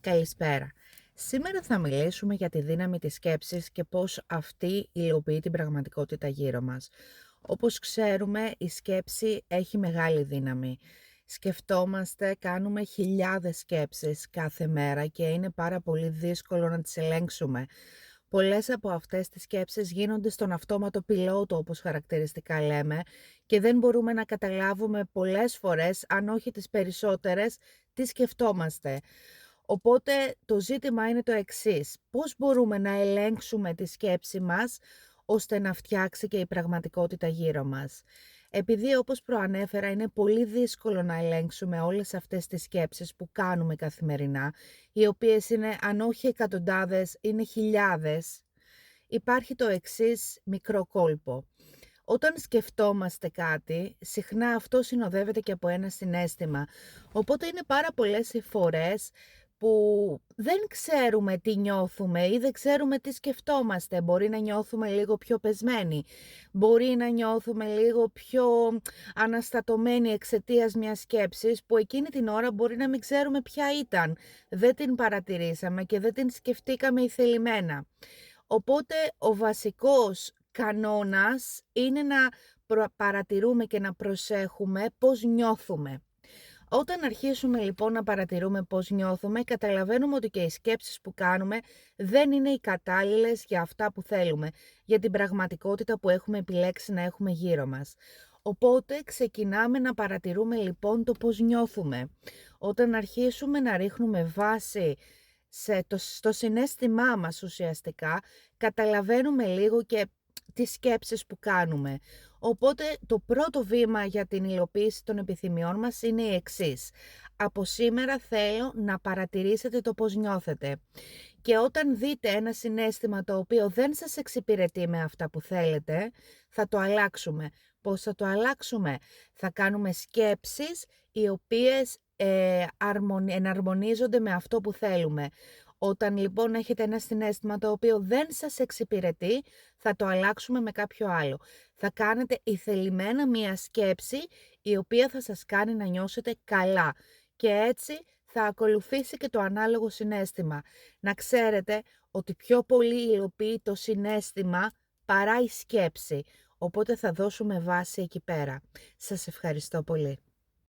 Καλησπέρα. Σήμερα θα μιλήσουμε για τη δύναμη της σκέψης και πώς αυτή υλοποιεί την πραγματικότητα γύρω μας. Όπως ξέρουμε, η σκέψη έχει μεγάλη δύναμη. Σκεφτόμαστε, κάνουμε χιλιάδες σκέψεις κάθε μέρα και είναι πάρα πολύ δύσκολο να τις ελέγξουμε. Πολλές από αυτές τις σκέψεις γίνονται στον αυτόματο πιλότο, όπως χαρακτηριστικά λέμε, και δεν μπορούμε να καταλάβουμε πολλές φορές, αν όχι τις περισσότερες, τι σκεφτόμαστε. Οπότε το ζήτημα είναι το εξής: πώς μπορούμε να ελέγξουμε τη σκέψη μας, ώστε να φτιάξει και η πραγματικότητα γύρω μας. Επειδή, όπως προανέφερα, είναι πολύ δύσκολο να ελέγξουμε όλες αυτές τις σκέψεις που κάνουμε καθημερινά, οι οποίες είναι, αν όχι εκατοντάδες, είναι χιλιάδες, υπάρχει το εξής μικρό κόλπο. Όταν σκεφτόμαστε κάτι, συχνά αυτό συνοδεύεται και από ένα συναίσθημα. Οπότε είναι πάρα πολλές οι φορές που δεν ξέρουμε τι νιώθουμε ή δεν ξέρουμε τι σκεφτόμαστε. Μπορεί να νιώθουμε λίγο πιο πεσμένοι, μπορεί να νιώθουμε λίγο πιο αναστατωμένοι εξαιτίας μιας σκέψης που εκείνη την ώρα μπορεί να μην ξέρουμε ποια ήταν. Δεν την παρατηρήσαμε και δεν την σκεφτήκαμε ηθελημένα. Οπότε ο βασικός κανόνας είναι να παρατηρούμε και να προσέχουμε πώς νιώθουμε. Όταν αρχίσουμε λοιπόν να παρατηρούμε πώς νιώθουμε, καταλαβαίνουμε ότι και οι σκέψεις που κάνουμε δεν είναι οι κατάλληλες για αυτά που θέλουμε, για την πραγματικότητα που έχουμε επιλέξει να έχουμε γύρω μας. Οπότε ξεκινάμε να παρατηρούμε λοιπόν το πώς νιώθουμε. Όταν αρχίσουμε να ρίχνουμε βάση στο συναίσθημά μας ουσιαστικά, καταλαβαίνουμε λίγο και τις σκέψεις που κάνουμε. Οπότε το πρώτο βήμα για την υλοποίηση των επιθυμιών μας είναι η εξής: από σήμερα θέλω να παρατηρήσετε το πώς νιώθετε. Και όταν δείτε ένα συναίσθημα το οποίο δεν σας εξυπηρετεί με αυτά που θέλετε, θα το αλλάξουμε. Πώς θα το αλλάξουμε? Θα κάνουμε σκέψεις οι οποίες εναρμονίζονται με αυτό που θέλουμε. Όταν λοιπόν έχετε ένα συναίσθημα το οποίο δεν σας εξυπηρετεί, θα το αλλάξουμε με κάποιο άλλο. Θα κάνετε ηθελημένα μία σκέψη η οποία θα σας κάνει να νιώσετε καλά. Και έτσι θα ακολουθήσει και το ανάλογο συναίσθημα. Να ξέρετε ότι πιο πολύ υλοποιεί το συναίσθημα παρά η σκέψη. Οπότε θα δώσουμε βάση εκεί πέρα. Σας ευχαριστώ πολύ.